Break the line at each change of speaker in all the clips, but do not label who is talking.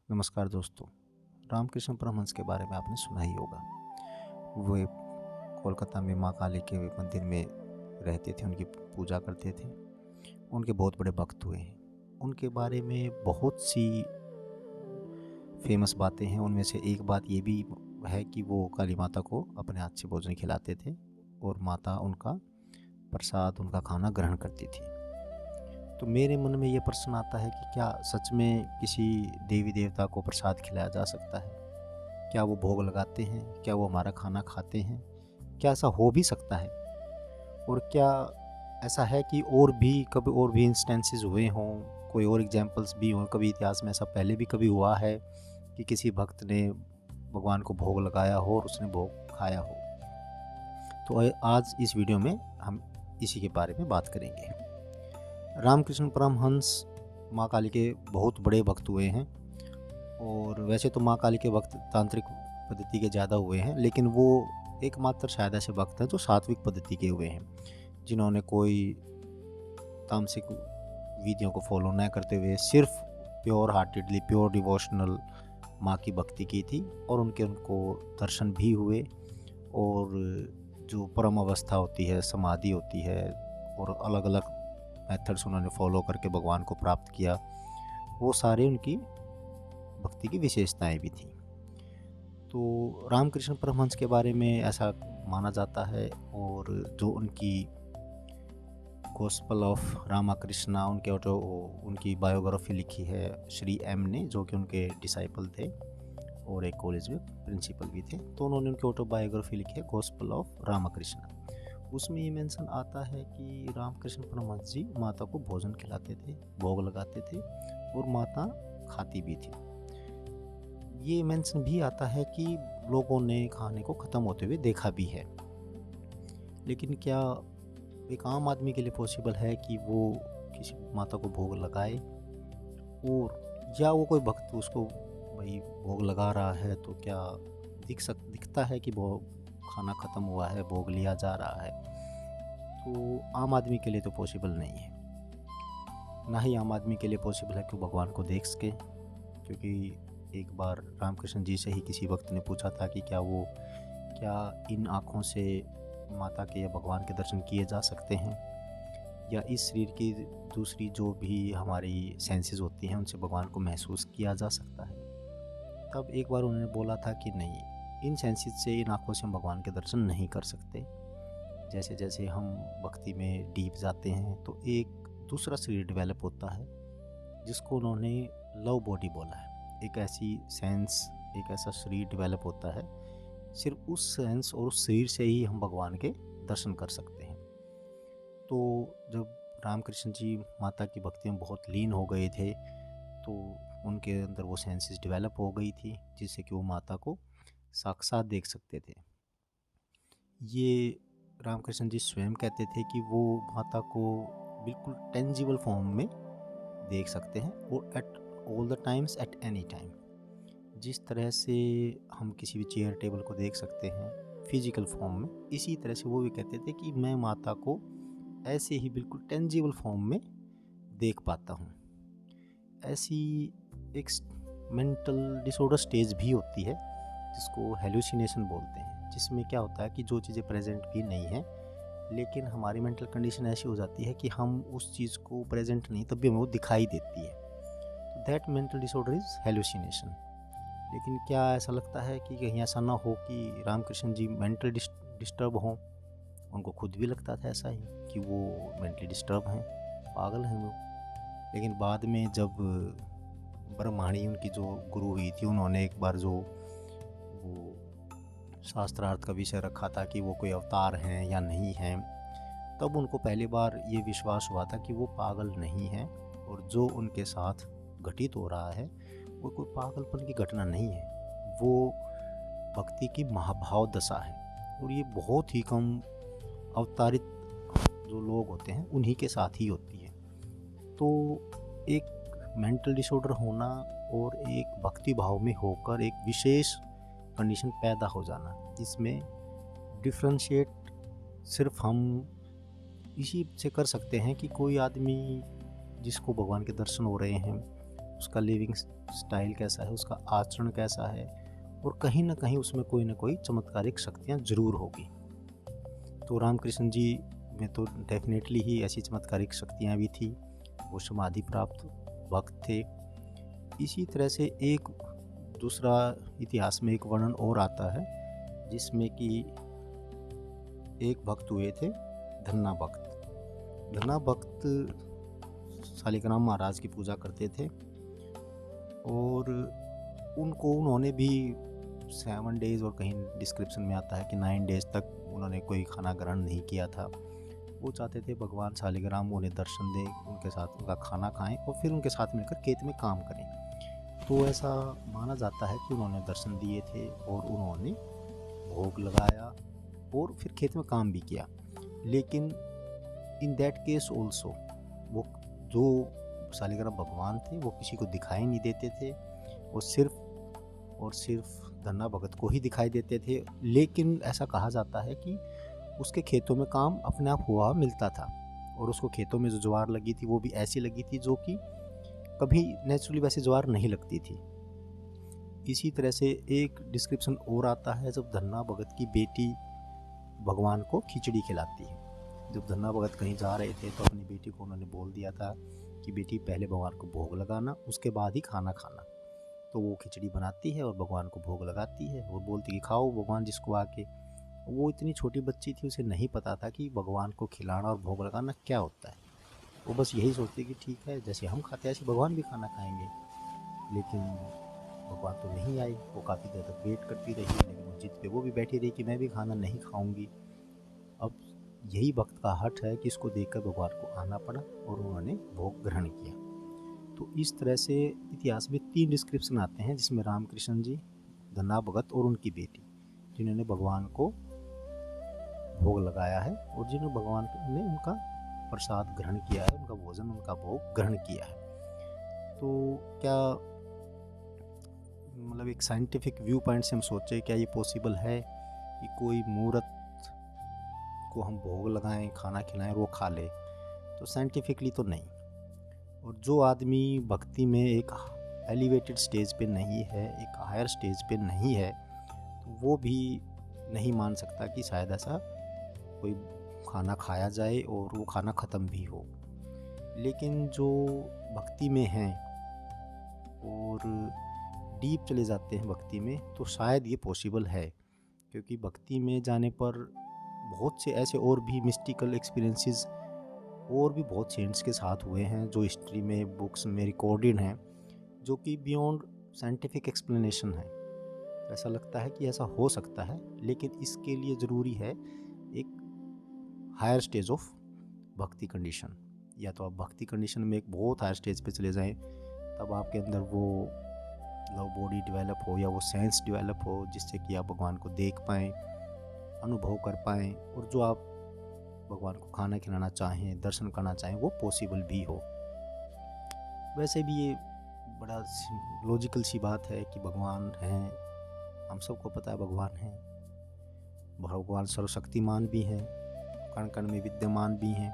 नमस्कार दोस्तों। रामकृष्ण परमहंस के बारे में आपने सुना ही होगा। वे कोलकाता में माँ काली के मंदिर में रहते थे, उनकी पूजा करते थे। उनके बहुत बड़े भक्त हुए हैं। उनके बारे में बहुत सी फेमस बातें हैं। उनमें से एक बात ये भी है कि वो काली माता को अपने हाथ से भोजन खिलाते थे और माता उनका प्रसाद, उनका खाना ग्रहण करती थी। तो मेरे मन में ये प्रश्न आता है कि क्या सच में किसी देवी देवता को प्रसाद खिलाया जा सकता है? क्या वो भोग लगाते हैं? क्या वो हमारा खाना खाते हैं? क्या ऐसा हो भी सकता है? और क्या ऐसा है कि और भी कभी और भी इंस्टेंसेस हुए हों, कोई और एग्जांपल्स भी हों, कभी इतिहास में ऐसा पहले भी कभी हुआ है कि किसी भक्त ने भगवान को भोग लगाया हो और उसने भोग खाया हो? तो आज इस वीडियो में हम इसी के बारे में बात करेंगे। रामकृष्ण परमहंस माँ काली के बहुत बड़े भक्त हुए हैं। और वैसे तो माँ काली के भक्त तांत्रिक पद्धति के ज़्यादा हुए हैं, लेकिन वो एकमात्र शायद ऐसे भक्त हैं जो सात्विक पद्धति के हुए हैं, जिन्होंने कोई तामसिक विधियों को फॉलो न करते हुए सिर्फ प्योर हार्टेडली, प्योर डिवोशनल माँ की भक्ति की थी। और उनको दर्शन भी हुए। और जो परम अवस्था होती है, समाधि होती है, और अलग अलग मेथड्स उन्होंने फॉलो करके भगवान को प्राप्त किया, वो सारे उनकी भक्ति की विशेषताएं भी थी। तो रामकृष्ण परमहंस के बारे में ऐसा माना जाता है, और जो उनकी गॉस्पल ऑफ रामाकृष्णा, उनकी बायोग्राफी लिखी है श्री एम ने, जो कि उनके डिसाइपल थे और एक कॉलेज में प्रिंसिपल भी थे। तो उन्होंने उनकी ऑटोबायोग्राफी लिखी है गॉस्पल ऑफ रामाकृष्णा। उसमें ये मेंशन आता है कि रामकृष्ण परमहंस जी माता को भोजन खिलाते थे, भोग लगाते थे, और माता खाती भी थी। ये मेंशन भी आता है कि लोगों ने खाने को ख़त्म होते हुए देखा भी है। लेकिन क्या एक आम आदमी के लिए पॉसिबल है कि वो किसी माता को भोग लगाए? और या वो कोई भक्त उसको भाई भोग लगा रहा है तो क्या दिखता है कि वो खाना ख़त्म हुआ है, भोग लिया जा रहा है? तो आम आदमी के लिए तो पॉसिबल नहीं है। ना ही आम आदमी के लिए पॉसिबल है कि वो भगवान को देख सके। क्योंकि एक बार रामकृष्ण जी से ही किसी भक्त ने पूछा था कि क्या इन आँखों से माता के या भगवान के दर्शन किए जा सकते हैं, या इस शरीर की दूसरी जो भी हमारी सेंसेस होती हैं उनसे भगवान को महसूस किया जा सकता है? तब एक बार उन्होंने बोला था कि नहीं, इन सेंसेस से, इन आँखों से हम भगवान के दर्शन नहीं कर सकते। जैसे जैसे हम भक्ति में डीप जाते हैं तो एक दूसरा शरीर डेवलप होता है, जिसको उन्होंने लव बॉडी बोला है। एक ऐसी सेंस, एक ऐसा शरीर डेवलप होता है, सिर्फ उस सेंस और उस शरीर से ही हम भगवान के दर्शन कर सकते हैं। तो जब रामकृष्ण जी माता की भक्ति में बहुत लीन हो गए थे, तो उनके अंदर वो सेंसेस डेवलप हो गई थी, जिससे कि वो माता को साक्षात देख सकते थे। ये रामकृष्ण जी स्वयं कहते थे कि वो माता को बिल्कुल टेंजिबल फॉर्म में देख सकते हैं, और at all the times, at any time. जिस तरह से हम किसी भी चेयर टेबल को देख सकते हैं फिजिकल फॉर्म में, इसी तरह से वो भी कहते थे कि मैं माता को ऐसे ही बिल्कुल टेंजिबल फॉर्म में देख पाता हूँ। ऐसी एक मेंटल डिसऑर्डर स्टेज भी होती है, जिसको हेलुसिनेशन बोलते हैं, जिसमें क्या होता है कि जो चीज़ें प्रेजेंट भी नहीं हैं, लेकिन हमारी मेंटल कंडीशन ऐसी हो जाती है कि हम उस चीज़ को प्रेजेंट नहीं, तब भी हमें वो दिखाई देती है। तो that mental disorder is hallucination. लेकिन क्या ऐसा लगता है कि कहीं ऐसा ना हो कि रामकृष्ण जी मेंटल डिस्टर्ब हों? उनको खुद भी लगता था ऐसा ही कि वो मेंटली डिस्टर्ब हैं, पागल हैं वो। लेकिन बाद में जब ब्रह्माणी उनकी जो गुरु हुई थी, उन्होंने एक बार जो वो शास्त्रार्थ का विषय रखा था कि वो कोई अवतार हैं या नहीं हैं, तब उनको पहली बार ये विश्वास हुआ था कि वो पागल नहीं हैं, और जो उनके साथ घटित हो रहा है वो कोई पागलपन की घटना नहीं है, वो भक्ति की महाभाव दशा है। और ये बहुत ही कम अवतारित जो लोग होते हैं उन्हीं के साथ ही होती है। तो एक मेंटल डिसऑर्डर होना और एक भक्ति भाव में होकर एक विशेष कंडीशन पैदा हो जाना, इसमें डिफ्रेंशिएट सिर्फ हम इसी से कर सकते हैं कि कोई आदमी जिसको भगवान के दर्शन हो रहे हैं, उसका लिविंग स्टाइल कैसा है, उसका आचरण कैसा है, और कहीं ना कहीं उसमें कोई ना कोई चमत्कारिक शक्तियाँ जरूर होगी। तो रामकृष्ण जी में तो डेफिनेटली ही ऐसी चमत्कारिक शक्तियाँ भी थी, वो समाधि प्राप्त भक्त थे। इसी तरह से एक दूसरा इतिहास में एक वर्णन और आता है, जिसमें कि एक भक्त हुए थे धन्ना भक्त। धन्ना भक्त शालिग्राम महाराज की पूजा करते थे, और उन्होंने भी 7 डेज, और कहीं डिस्क्रिप्शन में आता है कि 9 डेज तक उन्होंने कोई खाना ग्रहण नहीं किया था। वो चाहते थे भगवान शालिग्राम उन्हें दर्शन दें, उनके साथ उनका खाना खाएं और फिर उनके साथ मिलकर खेत में काम करें। तो ऐसा माना जाता है कि उन्होंने दर्शन दिए थे और उन्होंने भोग लगाया और फिर खेत में काम भी किया। लेकिन इन दैट केस ऑल्सो वो जो शालिग्राम भगवान थे वो किसी को दिखाई नहीं देते थे, वो सिर्फ और सिर्फ धन्ना भगत को ही दिखाई देते थे। लेकिन ऐसा कहा जाता है कि उसके खेतों में काम अपने आप हुआ मिलता था, और उसको खेतों में जो ज्वार लगी थी वो भी ऐसी लगी थी जो कि कभी नेचुरली वैसे ज्वार नहीं लगती थी। इसी तरह से एक डिस्क्रिप्शन और आता है, जब धन्ना भगत की बेटी भगवान को खिचड़ी खिलाती है। जब धन्ना भगत कहीं जा रहे थे तो अपनी बेटी को उन्होंने बोल दिया था कि बेटी पहले भगवान को भोग लगाना, उसके बाद ही खाना खाना। तो वो खिचड़ी बनाती है और भगवान को भोग लगाती है और बोलती कि खाओ भगवान जिसको आके। वो इतनी छोटी बच्ची थी, उसे नहीं पता था कि भगवान को खिलाना और भोग लगाना क्या होता है। वो बस यही सोचती कि ठीक है, जैसे हम खाते हैं ऐसे भगवान भी खाना खाएंगे। लेकिन भगवान तो नहीं आई। वो काफ़ी देर तक वेट करती रही, लेकिन वो जिद पे वो भी बैठी रही कि मैं भी खाना नहीं खाऊंगी। अब यही भक्त का हठ है कि इसको देखकर भगवान को आना पड़ा और उन्होंने भोग ग्रहण किया। तो इस तरह से इतिहास में 3 डिस्क्रिप्शन आते हैं, जिसमें रामकृष्ण जी, धन्ना भगत और उनकी बेटी, जिन्होंने भगवान को भोग लगाया है और जिन्होंने भगवान ने उनका प्रसाद ग्रहण किया है, उनका भोजन, उनका भोग ग्रहण किया है। तो क्या मतलब एक साइंटिफिक व्यू पॉइंट से हम सोचे क्या ये पॉसिबल है कि कोई मूर्त को हम भोग लगाएं, खाना खिलाएं और वो खा ले? तो साइंटिफिकली तो नहीं। और जो आदमी भक्ति में एक एलिवेटेड स्टेज पे नहीं है, एक हायर स्टेज पे नहीं है, तो वो भी नहीं मान सकता कि शायद ऐसा कोई खाना खाया जाए और वो खाना ख़त्म भी हो। लेकिन जो भक्ति में हैं और डीप चले जाते हैं भक्ति में, तो शायद ये पॉसिबल है, क्योंकि भक्ति में जाने पर बहुत से ऐसे और भी मिस्टिकल एक्सपीरियंसेस और भी बहुत सेंट्स के साथ हुए हैं, जो हिस्ट्री में बुक्स में रिकॉर्डेड हैं, जो कि बियॉन्ड साइंटिफिक एक्सप्लेनेशन है। ऐसा लगता है कि ऐसा हो सकता है, लेकिन इसके लिए ज़रूरी है एक हायर स्टेज ऑफ भक्ति कंडीशन। या तो आप भक्ति कंडीशन में एक बहुत हायर स्टेज पे चले जाएं, तब आपके अंदर वो लव बॉडी डेवलप हो या वो सेंस डेवलप हो, जिससे कि आप भगवान को देख पाएँ, अनुभव कर पाएँ, और जो आप भगवान को खाना खिलाना चाहें, दर्शन करना चाहें, वो पॉसिबल भी हो। वैसे भी ये बड़ा लॉजिकल सी बात है कि भगवान हैं, हम सबको पता है भगवान हैं। भगवान सर्वशक्तिमान भी हैं, कण कण में विद्यमान भी हैं।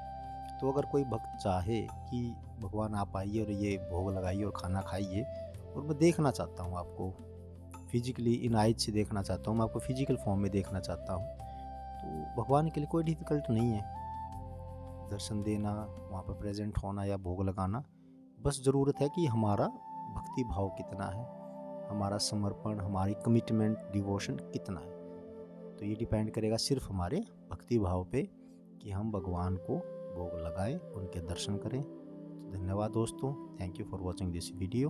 तो अगर कोई भक्त चाहे कि भगवान आप आइए और ये भोग लगाइए और खाना खाइए, और मैं देखना चाहता हूँ आपको फिजिकली, इन आइज से देखना चाहता हूँ, मैं आपको फिजिकल फॉर्म में देखना चाहता हूँ, तो भगवान के लिए कोई डिफ़िकल्ट नहीं है दर्शन देना, वहाँ पर प्रेजेंट होना या भोग लगाना। बस ज़रूरत है कि हमारा भक्ति भाव कितना है, हमारा समर्पण, हमारी कमिटमेंट, डिवोशन कितना है। तो ये डिपेंड करेगा सिर्फ हमारे भक्ति भाव पे कि हम भगवान को भोग लगाएं, उनके दर्शन करें। तो धन्यवाद दोस्तों, thank you for watching this video.